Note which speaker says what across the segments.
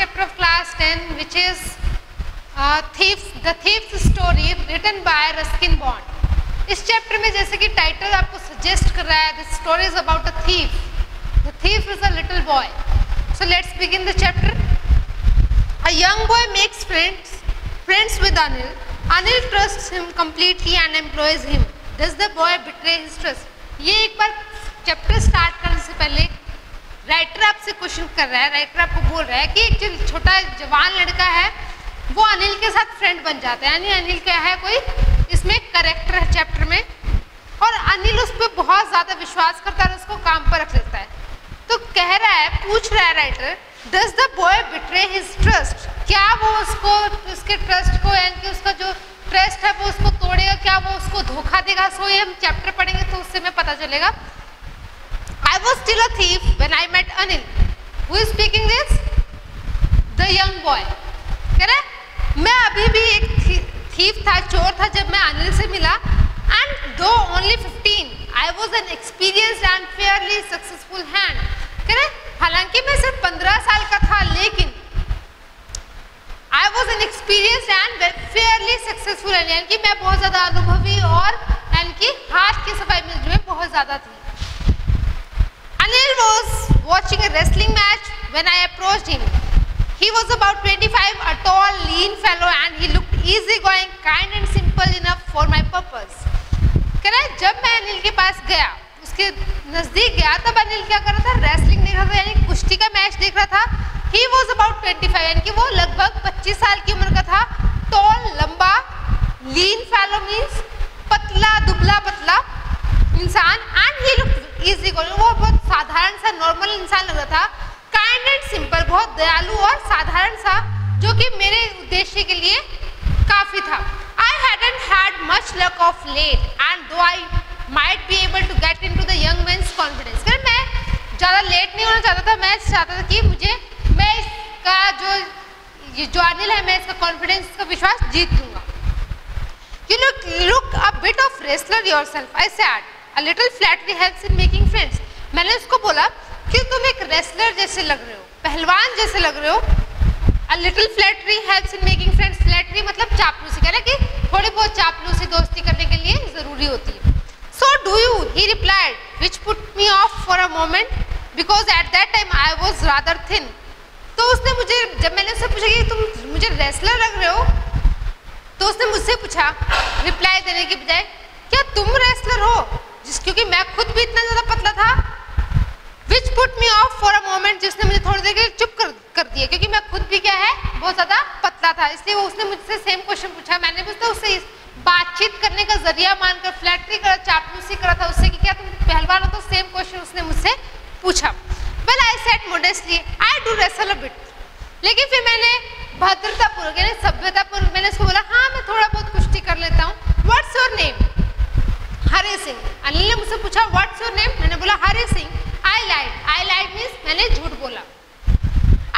Speaker 1: chapter of class 10, which is The Thief's Story, written by Ruskin Bond. इस chapter में जैसे कि title आपको सजेस्ट कर रहा है, the story is about a thief. The thief is a little boy. So let's begin the chapter. A young boy makes friends with Anil. Anil trusts him completely and employs him. Does the boy betray his trust? ये एक बार chapter start करने से पहले writer आपसे question कर रहा है, writer आपको बोल रहा है कि एक जो छोटा जवान लड़का है वो अनिल के साथ फ्रेंड बन जाता है, यानी अनिल क्या है, कोई इसमें कैरेक्टर है चैप्टर में, और अनिल उस पर बहुत ज़्यादा विश्वास करता है और उसको काम पर रख लेता है। तो कह रहा है, पूछ रहा है writer, does the boy betray his trust, क्या वो उसको, उसके ट्रस्ट को, यानी कि उसका जो ट्रस्ट है वो उसको तोड़ेगा, क्या वो उसको धोखा देगा? सो ये हम चैप्टर पढ़ेंगे तो उससे हमें पता चलेगा। I was still a thief when I met Anil. Who is speaking this? The young boy. कह रहा है मैं अभी भी एक thief था, चोर था जब मैं अनिल से मिला। And though only 15, I was an experienced and fairly successful hand. कह रहा है हालांकि मैं सिर्फ 15 साल का था, लेकिन I was an experienced and fairly successful, यानी कि मैं बहुत ज़्यादा अनुभवी और यानी कि हाथ की सफाई में बहुत ज़्यादा थी। Anil was watching a wrestling match when I approached him. He was about 25, a tall, lean fellow, and he looked easygoing, kind and simple enough for my purpose. कह रहा है जब मैं अनिल के पास गया, उसके नज़दीक गया, तब अनिल क्या कर रहा था? रेसलिंग देख रहा था, यानी कुश्ती का मैच देख रहा था। He was about 25, यानी कि वो लगभग 25 साल की उम्र का था। Tall, लंबा, lean fellow means पतला, दुबला पतला इंसान, and he looked easy going, वो बहुत साधारण सा नॉर्मल इंसान लग रहा था। काइंड एंड सिंपल, बहुत दयालु और साधारण सा, जो कि मेरे उद्देश्य के लिए काफी था। I hadn't had much luck of late, and though I might be able to get into the young man's confidence, फिर मैं ज़्यादा लेट नहीं होना चाहता था, मैं चाहता था कि मैं इसका जो अनिल है, मैं इसका कॉन्फिडेंस, इसका विश्वास जीत लूँगा। You look a bit of wrestler yourself, I said. A little flattery helps in making friends. मैंने उसको बोला कि तुम एक रेसलर जैसे लग रहे हो, पहलवान जैसे लग रहे हो। A little flattery helps in making friends. Flattery मतलब चापलूसी, कह रहा है कि थोड़ी बहुत चापलूसी दोस्ती करने के लिए ज़रूरी होती है। So do you? He replied, which put me off for a moment because at that time I was rather thin. तो उसने मुझे, जब मैंने उससे पूछा कि तुम मुझे रेसलर लग रहे हो, तो उसने मुझसे पूछा रिप्लाई देने के बजाय, क्या तुम रेसलर हो? क्योंकि मैं खुद भी इतना ज़्यादा पतला था। Which put me off for a moment, जिसने मुझे थोड़ी देर के लिए चुप कर दिया, क्योंकि मैं खुद भी क्या है, बहुत ज़्यादा पतला था। इसलिए वो उसने मुझसे सेम क्वेश्चन पूछा। मैंने भी उससे बातचीत करने का जरिया मानकर फ्लैटरी करा, चापलूसी करा था उससे कि क्या तुम पहलवान हो, तो सेम क्वेश्चन उसने मुझसे पूछा। Well, I said modestly, I do wrestle a bit. लेकिन फिर मैंने भद्रतापूर्वक, यानी सभ्यतापूर्वक मैंने उसको बोला, हाँ मैं थोड़ा बहुत कुश्ती कर लेता हूँ। What's your name? हरे सिंह। अनिल ने मुझसे पूछा व्हाट्स योर नेम, मैंने बोला हरे सिंह। आई लाइड मीन्स मैंने झूठ बोला।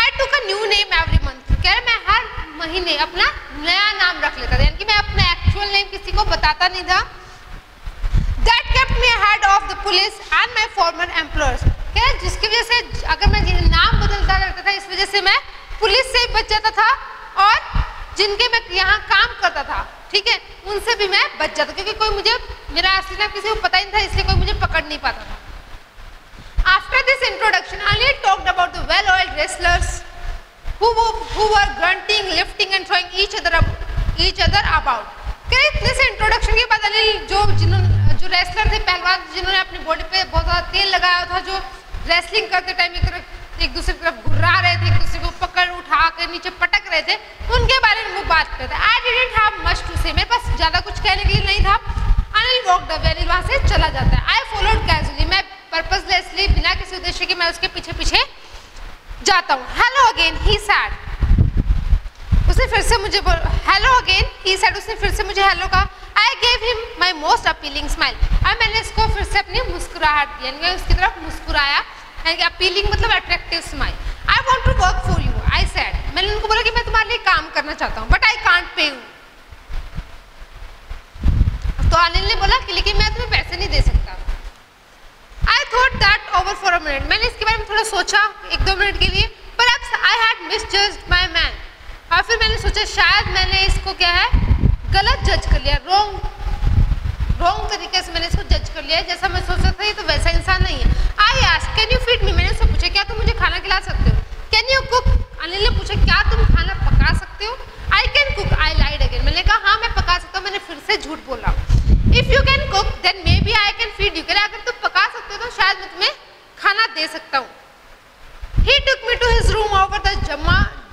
Speaker 1: I took a new name every month, कह रहा मैं हर महीने अपना नया नाम रख लेता था, यानी कि मैं अपना एक्चुअल नेम किसी को बताता नहीं था। That kept me ahead of the police and my farmer employers, कह रहा जिसकी वजह से अगर मैं नाम बदलता रहता था, इस वजह से मैं पुलिस से बच जाता था और जिनके मैं यहाँ काम करता था, ठीक है, उनसे भी मैं बच जाता, क्योंकि कोई मुझे, मेरा असली नाम किसी को पता नहीं था, इसलिए कोई मुझे पकड़ नहीं पाता था। After this introduction, Anil talked about the well-oiled wrestlers who were grunting, lifting and throwing each other about. इतने से इंट्रोडक्शन के बाद अनिल जो रेसलर थे, पहलवान, जिन्होंने अपनी बॉडी पे बहुत ज़्यादा तेल लगाया था, जो रेसलिंग करते टाइम एक दूसरे की तरफ घुरा रहे थे, एक दूसरे को पकड़ उठा कर नीचे पटक रहे थे, उनके बारे में वो बात करते थे। I didn't have much to say, मेरे पास ज़्यादा कुछ कहने के लिए नहीं था। अनिल walked away, अनिल वहाँ से चला जाता है। I followed casually, मैं पर्पसलेसली, बिना किसी उद्देश्य के मैं उसके पीछे पीछे जाता हूँ। Hello again, he said. उसने फिर से मुझे hello again, he said, उसने फिर से मुझे hello कहा। I gave him my most appealing smile, और मैंने इसको फिर से अपनी मुस्कुराहट दी, यानी उसकी तरफ मुस्कुराया, यानी अपीलिंग मतलब attractive smile. I want to work for you, I said. मैंने उनको बोला कि मैं तुम्हारे लिए काम करना चाहता हूँ, but I can't pay you. तो अनिल ने बोला कि लेकिन मैं तुम्हें पैसे नहीं दे सकता। I thought that over for a minute. मैंने इसके बारे में थोड़ा सोचा 1-2 मिनट के लिए, perhaps I had misjudged my man. और फिर मैंने सोचा शायद मैंने इसको क्या है गलत जज कर लिया, रॉन्ग तरीके से मैंने इसको जज कर लिया, जैसा मैं सोच रहा था ये तो वैसा इंसान नहीं है। I asked, can you feed me? मैंने उससे पूछा क्या तुम मुझे खाना खिला सकते हो? Can you cook? अनिल ने पूछा क्या तुम खाना पका सकते हो? I can cook. I lied again. मैंने कहा हाँ मैं पका सकता हूँ, मैंने फिर से झूठ बोला। If you can cook, then maybe I can feed you. अगर तुम पका सकते हो तो शायद मैं तुम्हें खाना दे सकता हूँ। He took me to his room over the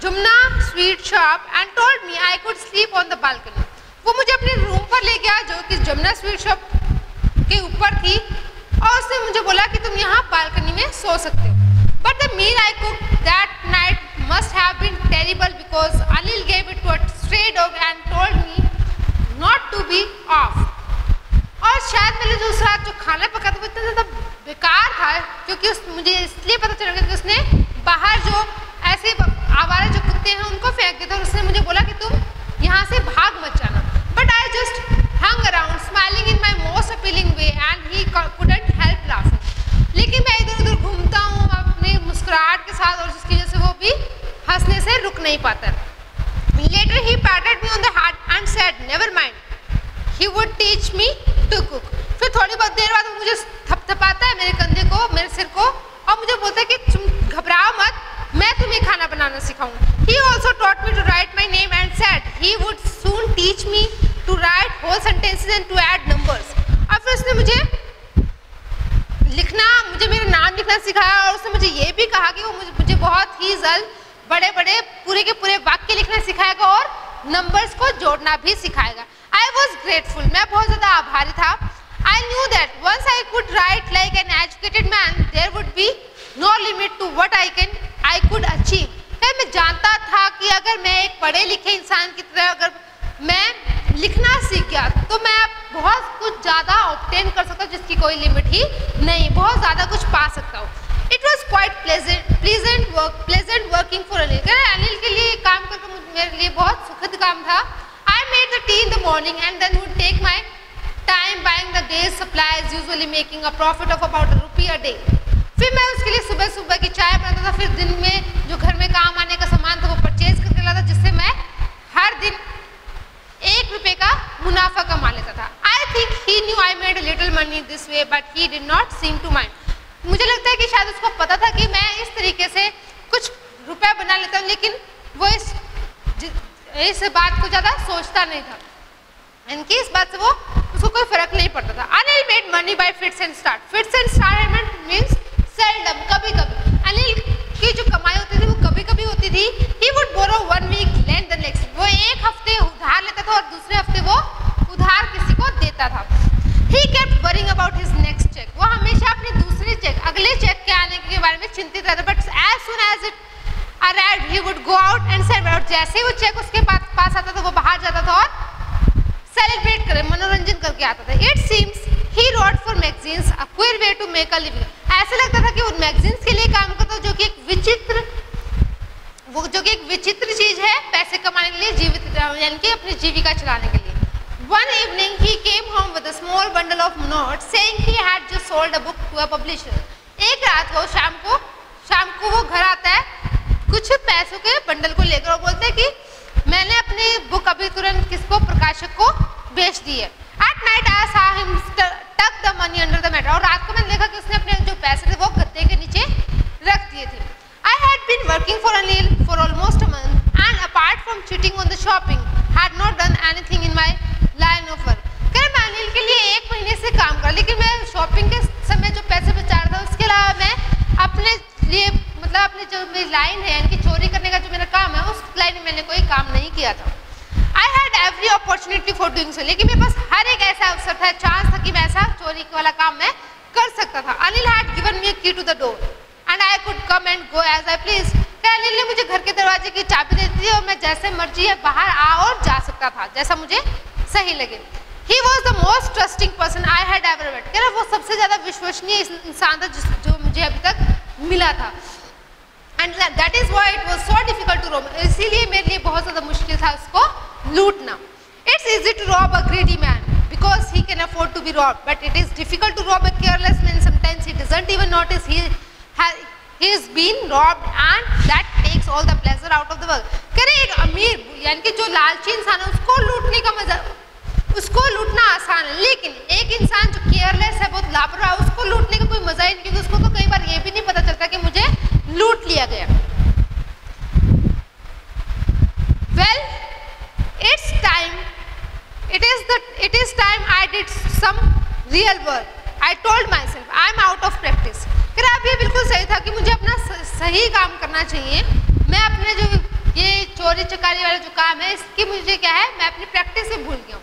Speaker 1: Jumna sweet shop and told me I could sleep on the balcony. वो मुझे अपने रूम पर ले गया जो कि जमुना स्वीट शॉप के ऊपर थी और उसने मुझे बोला कि तुम यहाँ बालकनी में सो सकते हो। But the meal I cooked that night must have been terrible because Anil gave it to a stray dog and told me not to be off. और शायद मैंने जो उस रात जो खाना पका था वो इतना ज़्यादा बेकार था क्योंकि मुझे इसलिए पता चल गया कि उसने बाहर जो ऐसे आवारा जो कुत्ते हैं उनको फेंक दिया था और उसने मुझे बोला कि तुम यहाँ से भाग मत जाना। But I just hung around smiling in my most appealing way and he couldn't help laughing. लेकिन मैं इधर उधर घूमता हूँ अपनी मुस्कुराहट के साथ और जिसकी वजह से वो भी हंसने से रुक नहीं पाता। Later he patted me on the head and said, "Never mind. He would teach me to cook." फिर थोड़ी बहुत देर बाद वो मुझे थपथपाता है मेरे कंधे को, मेरे सिर को और मुझे बोलता है कि तुम घबराओ मत, मैं तुम्हें खाना बनाना सिखाऊंगा। He also taught me to write my name and said he would soon teach me to write whole sentences and to add numbers. और फिर उसने मुझे मेरा नाम लिखना सिखाया और उसने मुझे ये भी कहा कि वो मुझे बहुत ही जल्द बड़े बड़े पूरे के पूरे वाक्य लिखना सिखाएगा और नंबर्स को जोड़ना भी सिखाएगा। I was grateful. मैं बहुत ज़्यादा आभारी था। I knew that once I could write like an educated man, there would be no limit to what I could achieve. फिर मैं जानता था कि अगर मैं एक पढ़े लिखे इंसान की तरह अगर मैं लिखना सीख गया तो मैं बहुत कुछ ज़्यादा ऑब्टेन कर सकता हूँ जिसकी कोई लिमिट ही नहीं, बहुत ज़्यादा कुछ पा सकता हूँ। It was quite pleasant working for Anil. Anil के लिए काम करके मेरे लिए बहुत सुखद काम था। I made the tea in the morning and then would take my time buying the day's supplies, usually making a profit of about ₹1 a day. फिर मैं उसके लिए सुबह सुबह की चाय बनाता था, फिर दिन में जो घर में काम आने का सामान था वो परचेज करके लाता जिससे मैं हर दिन ₹1 का मुनाफा कमा लेता था। I think he knew I made a little money this way, but he did not seem to mind. मुझे लगता है कि शायद उसको पता था कि मैं इस तरीके से कुछ रुपया बना लेता हूँ, लेकिन वो इस बात को ज़्यादा सोचता नहीं था। इनकी इस बात से वो उसको कोई फर्क नहीं पड़ता था। Anil made money by fits and start. Fits and start means seldom, कभी-कभी। अनिल की जो कमाई होती थी वो कभी-कभी होती थी। He would borrow 1 week, lend the next. वो एक हफ्ते उधार लेता था और दूसरे हफ्ते वो उधार किसी को देता था। He kept worrying about his next check. वो हमेशा अपने दूसरे चेक, अगले चेक के आने के बारे में चिंतित रहता। But as soon as it arrived, he would go out and celebrate. जैसे ही वो चेक उसके पास आता था वो बाहर जाता था और सेलिब्रेट करे, मनोरंजन करके आता था। It seems he wrote for magazines, a queer way to make a living. ऐसा लगता था कि वो मैगजीन्स के लिए काम करता जो कि एक विचित्र चीज है पैसे कमाने के लिए, यानी कि अपनी जीविका चलाने के लिए। One evening he came home with a small bundle of notes, saying he had just sold a book to a publisher. एक रात को शाम को वो घर आता है कुछ पैसों के बंडल को लेकर और बोलते हैं कि मैंने अपनी बुक अभी तुरंत किसको, प्रकाशक को बेच दी है। At night I saw him tuck the money under the mat. और रात को मैंने देखा कि उसने अपने जो पैसे थे वो गद्दे के नीचे रख दिए थे। I had been working for Anil for almost a month and apart from cheating on the shopping, had not done anything in my line of work. मैं अनिल के लिए 1 महीने से काम कर, लेकिन मैं शॉपिंग के समय जो पैसे बचा रहा था उसके अलावा मैं अपने लिए मतलब अपनी जो मेरी लाइन है यानी कि चोरी करने का जो मेरा काम है उस लाइन में मैंने कोई काम नहीं किया था। I had every opportunity for doing so. लेकिन मेरे पास हर एक ऐसा अवसर था, चांस था कि मैं ऐसा चोरी वाला काम मैं कर सकता था। Anil had given me a key to the door and I could come and go as I pleased. Anil ने मुझे घर के दरवाजे की चाबी दे दी थी और मैं जैसे मर्जी है बाहर आ और जा सकता था जैसा मुझे सही लगे। He was the most trusting person I had ever met. कह रहा वो सबसे ज़्यादा विश्वसनीय इंसान था जो मुझे अभी तक मिला था। And that is why it was so difficult to rob. इसीलिए मेरे लिए बहुत ज़्यादा मुश्किल था उसको लूटना। It's easy to rob a greedy man because he can afford to be robbed, but it is difficult to rob a careless man. Sometimes he doesn't even notice he is being robbed and that takes all the pleasure out of the world. कह रहे एक अमीर यानी कि जो लालची इंसान है उसको लूटने का मजा, उसको लूटना आसान है, लेकिन एक इंसान जो केयरलेस है, बहुत लापरवाह, उसको लूटने का कोई मजा ही नहीं, क्योंकि उसको तो कई बार ये भी नहीं पता चलता कि मुझे लूट लिया गया. Well, it is time I did some real work. I told myself I am out of practice. फिर अब ये बिल्कुल सही था कि मुझे अपना सही काम करना चाहिए. मैं अपने जो ये चोरी चकारी वाला जो काम है इसकी मुझे क्या है, मैं अपनी प्रैक्टिस से भूल गया हूँ.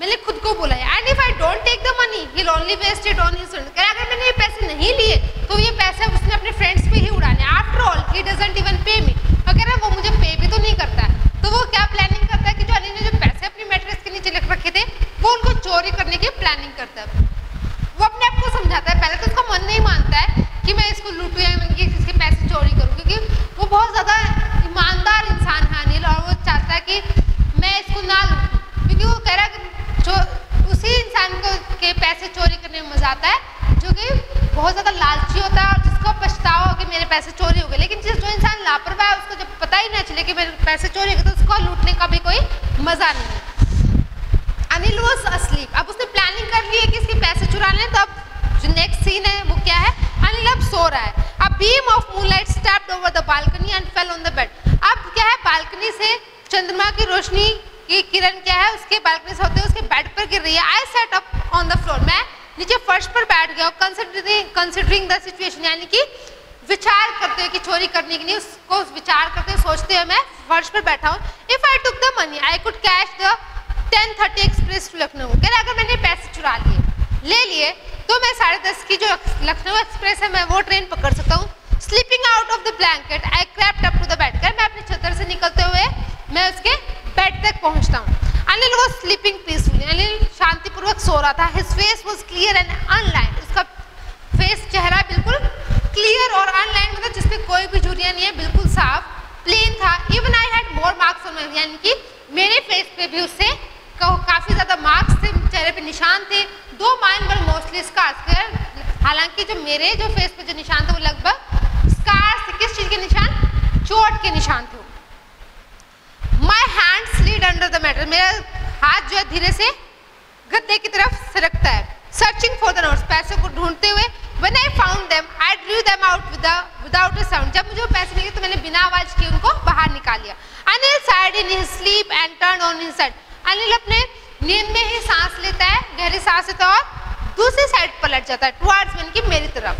Speaker 1: मैंने खुद को बोला है and if I don't take the money he will only waste it on his friends. अगर मैंने ये पैसे नहीं लिए तो ये पैसे उसने अपने फ्रेंड्स पे ही उड़ाने. After all he doesn't even पे मी. अगर वो मुझे पे भी तो नहीं करता है, तो वो क्या प्लानिंग करता है कि जो अनिल ने जो पैसे अपनी मैट्रेस के नीचे लिख रखे थे वो उनको चोरी करने की प्लानिंग करता है. वो अपने आप को समझाता है, पहले तो उसका मन नहीं मानता है कि मैं इसको लूटूं या मैं इसके पैसे चोरी करूं, क्योंकि वो बहुत ज़्यादा ईमानदार इंसान है अनिल, और वो चाहता है कि मैं इसको ना लूटूं, क्योंकि वो कह रहा है कि उसी इंसान को के पैसे चोरी करने में मजा आता है जो कि बहुत ज़्यादा लालची होता है और जिसको पछतावा हो कि मेरे पैसे चोरी हो गए. लेकिन जो इंसान लापरवाह है उसको जब पता ही ना चले कि मेरे पैसे चोरी हो गए तो उसको लूटने का भी कोई मजा नहीं है. Anil was asleep. अब उसने प्लानिंग कर ली है कि इसके पैसे चुराने. तो अब जो नेक्स्ट सीन है वो क्या है, अनिल अब सो रहा है. A beam of moonlight stepped over the balcony and fell on the bed. अब क्या है, बालकनी से चंद्रमा की रोशनी की किरण क्या है उसके बालकनी से होते हुए उसके बेड पर गिर रही है. I sat up on the floor. मैं नीचे फर्श पर बैठ गया. कंसिडरिंग द सिचुएशन, यानी कि विचार करते हुए कि चोरी करने के लिए उसको विचार करते हुए सोचते हुए मैं फर्श पर बैठा हूँ. If I took the money I could catch the 10:30 express to Lucknow. कह रहा अगर मैंने पैसे चुरा ले लिए तो मैं 10:30 की जो लखनऊ एक्सप्रेस है मैं वो ट्रेन पकड़ सकता हूँ. Slipping out of the blanket I crept up to the bed. मैं अपनी चादर से निकलते हुए मैं उसके बेड तक पहुँचता हूँ. Anil was sleeping peacefully. Anil शांतिपूर्वक सो रहा था. His face was clear and online. उसका फेस चेहरा बिल्कुल क्लियर और अनलाइन, मतलब जिसपे कोई भी झुर्रियाँ नहीं है, बिल्कुल साफ प्लेन था. Even I had more marks on my, यानी कि मेरे फेस पे भी उससे काफ़ी ज़्यादा मार्क्स थे, चेहरे पे निशान थे. 2 माइन वर मोस्टली स्कार्स. हालांकि जो मेरे जो फेस पे जो निशान थे वो लगभग स्कार्स थे. किस चीज़ के निशान? चोट के निशान थे. My hand slid under the matter. मेरा हाथ जो है धीरे से गद्दे की तरफ सरकता है. Searching for the notes. पैसे को ढूंढते हुए. When I found them I drew them out without a sound. जब मुझे वो पैसे मिले तो मैंने बिना आवाज किए उनको बाहर निकाल लिया. Anil side in his sleep and turn on his side. Anil अपने नींद में ही सांस लेता है, गहरी सांस लेता है और दूसरी साइड पलट जाता है टुवर्ड्स मी, की मेरी तरफ.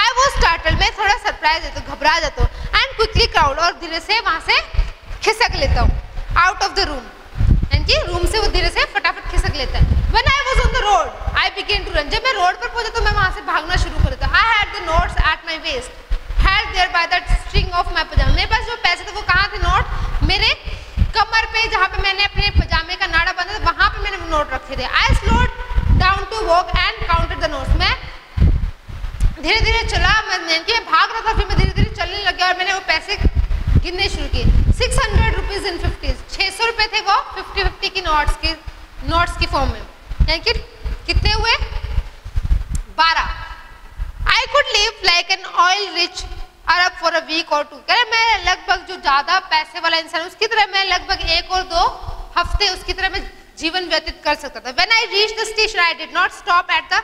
Speaker 1: I was startled. मैं थोड़ा सरप्राइज देता हूँ, घबरा जाता हूँ. And quickly crowd. और धीरे से वहाँ से खिसक लेता हूँ आउट ऑफ द रूम, यानी कि रूम से वो धीरे से फटाफट खिसक लेता है. When I was on the road I began to run. जब मैं रोड पर पहुंचा तो मैं वहाँ से भागना शुरू कर देता. I had the notes at my waist, held there by the string of my pyjama. मेरे पास जो पैसे थे वो कहाँ थे? नोट मेरे कमर पे, जहाँ पे मैंने अपने पजामे का नाड़ा बांधा था वहाँ पे मैंने वो नोट रखे थे. I slowed down to walk and counted the notes. मैं धीरे धीरे चला, मैं भाग रहा था, फिर मैं धीरे धीरे चलने लग गया और मैंने वो पैसे गिनने शुरू किए. 600 रुपीज इन 50. 600 रुपये थे वो 50-50 की नोट्स की फॉर्म में, यानी कि कितने हुए? 12. I could live like an oil rich Arab for a week और 2. कह रहे मैं लगभग जो ज़्यादा पैसे वाला इंसान उसकी तरह मैं लगभग 1 और 2 हफ्ते उसकी तरह मैं जीवन व्यतीत कर सकता था. When I reach the station I did not stop at the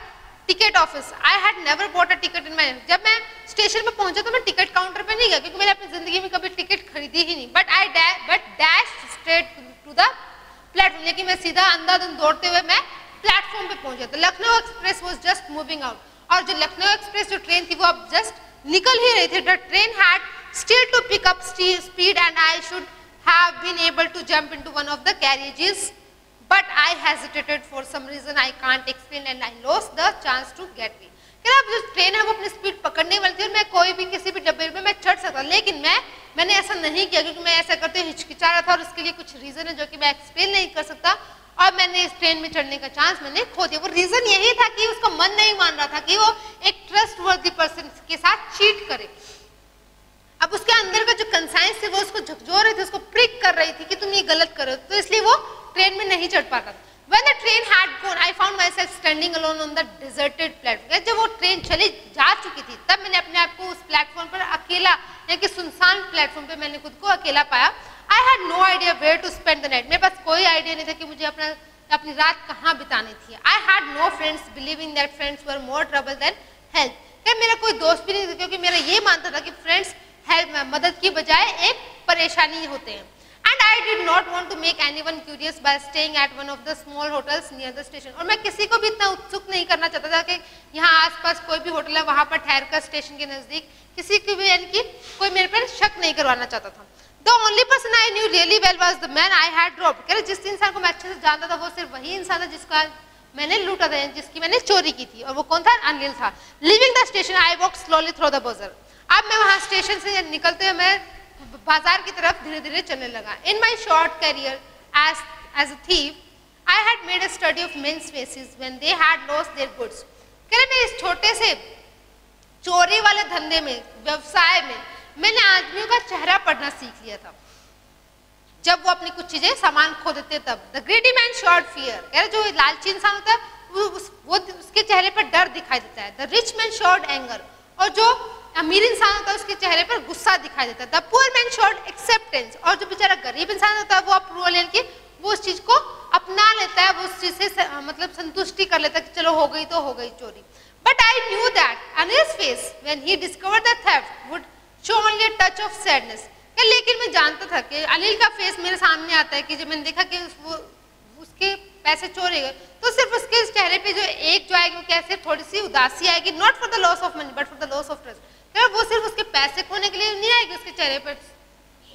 Speaker 1: ticket office. I had never bought a ticket in my. जब मैं स्टेशन पर पहुंचा तो मैं टिकट काउंटर पे नहीं गया, क्योंकि मैंने अपनी जिंदगी में कभी टिकट खरीदी ही नहीं. But dash straight to the platform. लेकिन मैं सीधा अंधाधुंध दौड़ते हुए मैं प्लेटफॉर्म पे पहुंचा. तो Lucknow express was just moving out. और जो लखनऊ एक्सप्रेस जो ट्रेन थी वो अब जस्ट निकल ही रही थी. The train had still to pick up speed and I should have been able to jump into one of the carriages. But I hesitated for some reason I can't explain and I lost the chance to get me. क्या अब जो train है वो अपनी speed पकड़ने वाली थी और मैं कोई भी किसी भी डब्बे में मैं चढ़ सकता, लेकिन मैंने ऐसा नहीं किया, क्योंकि मैं ऐसा करते हिचकिचा रहा था और उसके लिए कुछ रीज़न है जो कि मैं एक्सप्लेन नहीं कर सकता. और मैंने इस ट्रेन में चढ़ने का चांस मैंने खो दिया. वो रीज़न यही था कि उसका मन नहीं मान रहा था कि वो एक ट्रस्टवर्दी पर्सन के साथ चीट करे. अब उसके अंदर का जो कंसाइंस थी वो उसको झकझोर रही थी, उसको प्रिक कर रही थी कि तुम ये गलत कर रहे हो, तो इसलिए वो ट्रेन में नहीं चढ़ पाता. When the train had gone, I found myself standing alone on the deserted platform. जब वो ट्रेन चली जा चुकी थी तब मैंने अपने आप को उस प्लेटफॉर्म पर अकेला यानी कि सुनसान प्लेटफॉर्म पे मैंने खुद को अकेला पाया। I had no idea where to spend the night, मेरे पास कोई आइडिया नहीं था कि मुझे अपनी रात कहाँ बितानी थी। I had no friends, believing that friends were more trouble than help, क्या मेरा कोई दोस्त भी नहीं था क्योंकि मेरा ये मानता था कि फ्रेंड्स हेल्प मदद की बजाय एक परेशानी होते हैं। And I did not want to make anyone curious by staying at one of the small hotels near the station, और मैं किसी को भी इतना उत्सुक नहीं करना चाहता था कि यहाँ आसपास कोई भी होटल है वहाँ पर ठहर कर स्टेशन के नजदीक किसी की भी यानी कि कोई मेरे पर शक नहीं करवाना चाहता था। The only person I knew really well was the man I had dropped, कह रहे जिस इंसान को मैं अच्छे से जानता था वो सिर्फ वही इंसान था जिसका मैंने लूटा था, जिसकी मैंने चोरी की थी, और वो कौन था? अनिल था। Living the station I walk slowly through the बाजार, अब मैं वहाँ स्टेशन से निकलते हुए मैं बाजार की तरफ धीरे धीरे चलने लगा। In my short career as a thief I had made a study of men's faces when they had lost their goods, कह रहे मैं इस छोटे से चोरी वाले धंधे में, व्यवसाय में मैंने आदमियों का चेहरा पढ़ना सीख लिया था जब वो अपनी कुछ चीजें सामान खो देते तब। The greedy man shot fear, कह रहे जो लालची इंसान होता है वो उसके चेहरे पर डर दिखाई देता है। The rich man shot anger, और जो अमीर इंसान होता है उसके चेहरे पर गुस्सा दिखाई देता है। The poor man shot acceptance, और जो बेचारा गरीब इंसान होता है वो अप्रूवल यानी कि वो उस चीज को अपना लेता है, वो उस चीज से मतलब संतुष्टि कर लेता है कि चलो हो गई तो हो गई चोरी। But I knew that Anil's face when he discovered the theft would show only a touch of sadness, लेकिन मैं जानता था कि अनिल का फेस मेरे सामने आता है कि जब मैंने देखा कि वो उसके पैसे चोरी गए तो सिर्फ उसके चेहरे पे जो एक जो आएगी वो कैसे थोड़ी सी उदासी आएगी, not for the loss of money but for the loss of trust. वो सिर्फ उसके पैसे खोने के लिए नहीं आएगी उसके चेहरे पर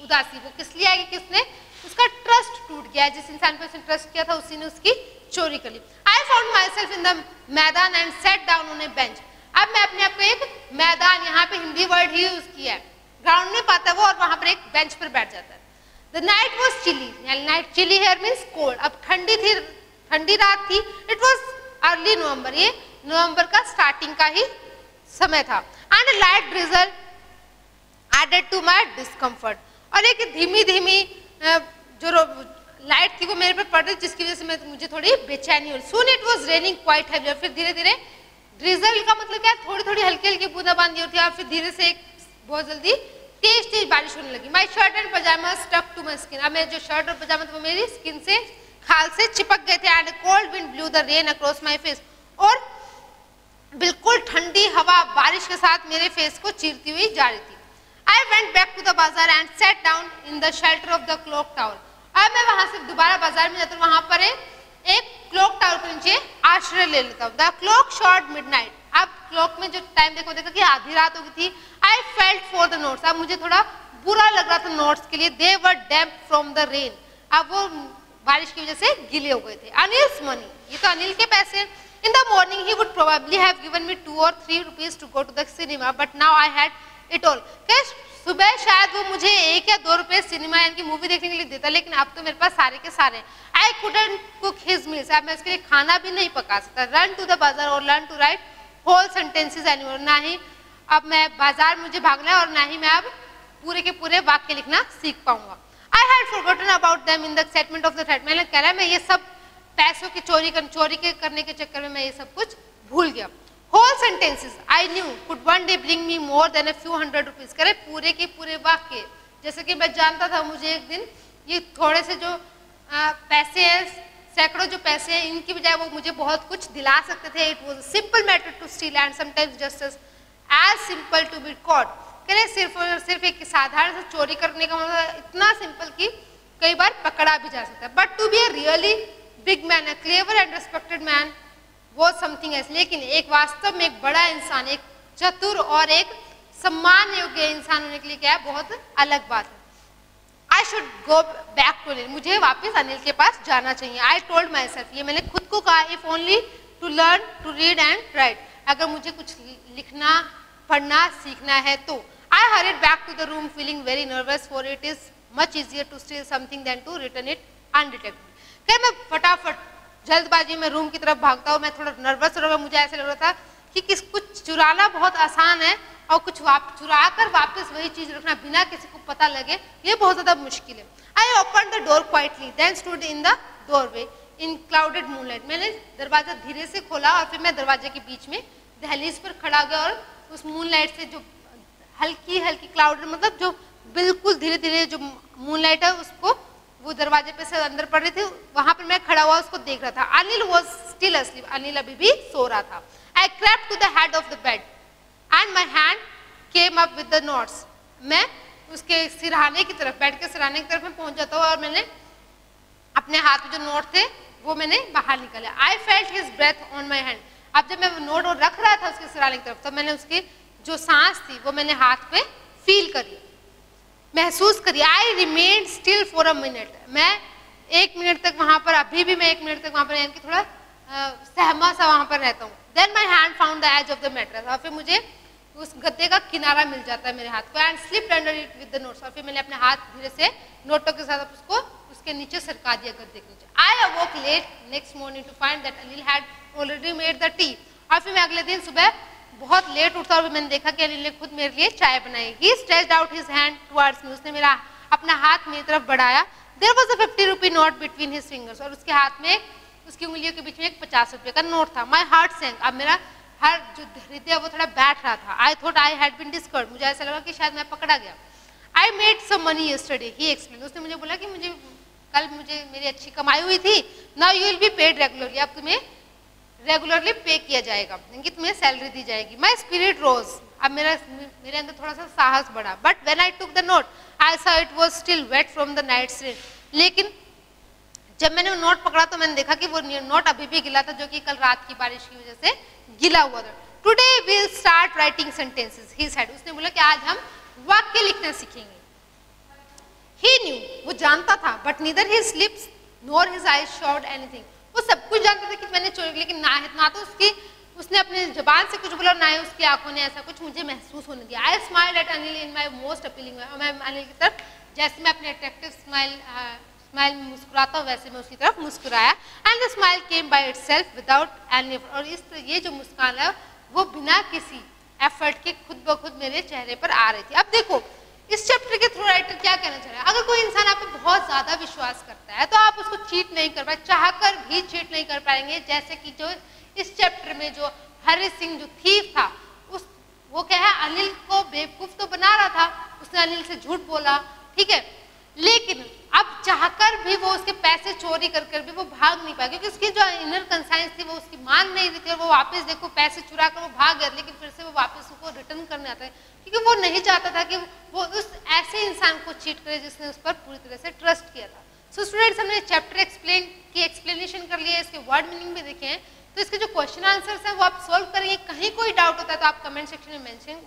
Speaker 1: उदासी, वो किस लिए आएगी कि उसने उसका ट्रस्ट टूट गया, जिस इंसान पे उसने ट्रस्ट किया था उसी ने उसकी चोरी कर ली। I found myself in the maidan and sat down on a bench, अब मैं अपने आप को एक मैदान, यहाँ पे हिंदी वर्ड ही यूज किया है, ग्राउंड में पाता है वो, और वहां पर एक बेंच पर बैठ जाता है। The night was chilly, night chilly here means cold, अब ठंडी थी, ठंडी रात थी। इट वॉज अर्ली नवंबर, ये नवंबर का स्टार्टिंग का ही समय था। And light drizzle added to my discomfort, और एक धीमी धीमी जो लाइट थी वो मेरे पे पड़ रही जिसकी वजह से मुझे थोड़ी बेचैनी हुई। Soon it was raining quite heavy, और फिर धीरे धीरे ड्रिजल का मतलब क्या, थोड़ी थोड़ी हल्की हल्की बूंदाबांदी होती है, और फिर धीरे से एक बहुत जल्दी तेज तेज बारिश होने लगी। My shirt and pyjama stuck to my skin, अब मेरे जो शर्ट और पजामा थे वो मेरी स्किन से, खाल से चिपक गए थे। And cold wind blue the rain across my face, और बिल्कुल ठंडी हवा बारिश के साथ मेरे फेस को चीरती हुई जा रही थी। I went back to the bazaar and sat down in the shelter of the clock tower, अब मैं वहां से दोबारा बाजार में जाता हूँ, वहां पर एक क्लॉक टावर के नीचे आश्रय ले लेता हूँ। द क्लॉक शॉट मिडनाइट, अब क्लॉक में जो टाइम देखा कि आधी रात हो गई थी। I felt for the notes, अब मुझे थोड़ा बुरा लग रहा था नोट्स के लिए। दे वर डैम्प फ्रॉम द रेन, अब वो बारिश की वजह से गीले हो गए थे। अनिल्स मनी, ये तो अनिल के पैसे। In the morning he would probably have given me 2 or 3 rupees to go to the cinema, but now I had it all. सुबह शायद वो मुझे 1 या 2 रुपए सिनेमा यानी कि मूवी देखने के लिए देता, लेकिन अब तो मेरे पास सारे के सारे। I couldn't cook his meals, अब मैं उसके लिए खाना भी नहीं पका सकता। रन टू द बाजार और learn to write whole sentences anymore, ना ही अब मैं बाजार मुझे भागना है और ना ही मैं अब पूरे के पूरे वाक्य लिखना सीख पाऊंगा। I had forgotten about them in the excitement of the threat, मैंने कह रहा मैं ये सब पैसों की चोरी करने के चक्कर में मैं ये सब कुछ भूल गया। Whole sentences I knew could one day bring me more than a few hundred rupees, करे पूरे के पूरे वाक्य, जैसे कि मैं जानता था मुझे एक दिन ये थोड़े से जो पैसे हैं, सैकड़ों जो पैसे हैं, इनकी बजाय वो मुझे बहुत कुछ दिला सकते थे। It was a simple matter to steal and sometimes just as simple to be caught, करे सिर्फ और सिर्फ एक साधारण से चोरी करने का मतलब इतना सिंपल कि कई बार पकड़ा भी जा सकता है। But to be a really big man, a clever and respected man was something else, लेकिन एक वास्तव में एक बड़ा इंसान, एक चतुर और एक सम्मान योग्य इंसान होने के लिए क्या है, बहुत अलग बात है। I should go back to Anil, मुझे वापस अनिल के पास जाना चाहिए। आई टोल्ड माई सेल्फ, ये मैंने खुद को कहा, if only to learn to read and write, अगर मुझे कुछ लिखना पढ़ना सीखना है तो। I hurried back to the room feeling very nervous, for it is much easier to steal something than to return it undetected. क्या मैं फटाफट जल्दबाजी में रूम की तरफ भागता हूँ, मैं थोड़ा नर्वस हो रहा, मुझे ऐसे लग रहा था कि कुछ चुराना बहुत आसान है और कुछ चुरा कर वापस वही चीज रखना बिना किसी को पता लगे ये बहुत ज्यादा मुश्किल है। I open the door quietly then stood in the doorway in clouded moonlight, मैंने दरवाजा धीरे से खोला और फिर मैं दरवाजे के बीच में दहलीज पर खड़ा हो गया और उस मूनलाइट से जो हल्की हल्की क्लाउड, मतलब जो बिल्कुल धीरे धीरे जो मूनलाइट है उसको वो दरवाजे पे से अंदर पड़ रही थी, वहां पर मैं खड़ा हुआ उसको देख रहा था। Anil was still asleep, Anil अभी भी सो रहा था। I crept to the head of the bed and my hand came up with the notes. मैं उसके सिरहाने की तरफ, बेड के सिरहाने की तरफ में पहुंच जाता हूँ और मैंने अपने हाथ में जो नोट थे वो मैंने बाहर निकाले। I felt his breath on my hand. अब जब मैं नोट रख रहा था उसके सिरहाने की तरफ, तो मैंने उसकी जो सांस थी वो मैंने हाथ पे फील करी, महसूस करी। आई remained still for a minute. मैं 1 मिनट तक वहां पर, अभी भी मैं 1 मिनट तक वहां पर यानी कि थोड़ा सहमा सा वहां पर रहता हूँ। Then my hand found the edge of the mattress. और फिर मुझे उस गद्दे का किनारा मिल जाता है मेरे हाथ को। And slipped under it with the notes. और फिर मैंने अपने हाथ धीरे से नोटों के साथ उसको उसके नीचे सरका दिया, गद्दे के नीचे। I awoke late next morning to find that Anil had already made the tea. और फिर मैं अगले दिन सुबह बहुत लेट उठा और मैंने देखा कि अनिल ने खुद मेरे लिए चाय बनाई। He stretched out his hand towards me. उसने मेरा अपना हाथ मेरी तरफ बढ़ाया। There was a 50 rupee note between his fingers. और उसके हाथ में, उसकी उंगलियों के बीच में एक 50 रुपये का नोट था। My heart sank. अब मेरा हर जो हृदय वो थोड़ा बैठ रहा था। I thought I had been discovered. मुझे ऐसा लगा कि शायद मैं पकड़ा गया। I made some money yesterday, he explain. उसने मुझे बोला कि कल मेरी अच्छी कमाई हुई थी। Now you will be paid regularly. अब तुम्हें रेगुलरली पे किया जाएगा, यानी कि तुम्हें सैलरी दी जाएगी। My spirit rose. अब मेरे अंदर थोड़ा सा साहस बढ़ा। But when I took the note I saw it was still wet from the night's rain. लेकिन जब मैंने वो नोट पकड़ा तो मैंने देखा कि वो नोट अभी भी गिला था, जो कि कल रात की बारिश की वजह से गिला हुआ था। Today we will start writing sentences, he said. उसने बोला कि आज हम वाक्य लिखना सीखेंगे। ही न्यू, वो जानता था, but neither his lips nor his eyes showed anything. वो सब कुछ जानता था कि मैंने चोरी, लेकिन ना तो उसने अपने जबान से कुछ बोला, ना ही उसकी आंखों ने ऐसा कुछ मुझे महसूस होने दिया। I smiled at Anil in my most appealing way. मैं अनिल की तरफ जैसे मैं अपने अट्रैक्टिव स्माइल में मुस्कुराता हूँ वैसे मैं उसकी तरफ मुस्कुराया। And the smile came by itself without any effort. और ये जो मुस्कान है वो बिना किसी एफर्ट के खुद ब खुद मेरे चेहरे पर आ रही थी। अब देखो इस चैप्टर के थ्रू राइटर क्या कहना चाह रहा है। अगर कोई इंसान आप पे बहुत ज्यादा विश्वास करता है तो आप उसको चीट नहीं कर पाए, चाहकर भी चीट नहीं कर पाएंगे। जैसे कि जो इस चैप्टर में जो हरि सिंह जो थीफ था, वो क्या है, अनिल को बेवकूफ तो बना रहा था, उसने अनिल से झूठ बोला, ठीक है, लेकिन अब चाहकर भी वो उसके पैसे चोरी कर भी वो भाग नहीं पाया, क्योंकि उसकी जो इनर कंसाइंस थी वो उसकी मान नहीं रही थी। और वो वापस देखो पैसे चुरा कर वो भाग गया, लेकिन फिर से वो वापस उसको रिटर्न करने आता है, क्योंकि वो नहीं चाहता था कि वो उस ऐसे इंसान को चीट करे जिसने उस पर पूरी तरह से ट्रस्ट किया था। सो स्टूडेंट्स, हमने चैप्टर एक्सप्लेनेशन कर लिया है, इसके वर्ड मीनिंग भी देखे हैं। तो इसके जो क्वेश्चन आंसर्स हैं वो आप सोल्व करेंगे। कहीं कोई डाउट होता है तो आप कमेंट सेक्शन में मेंशन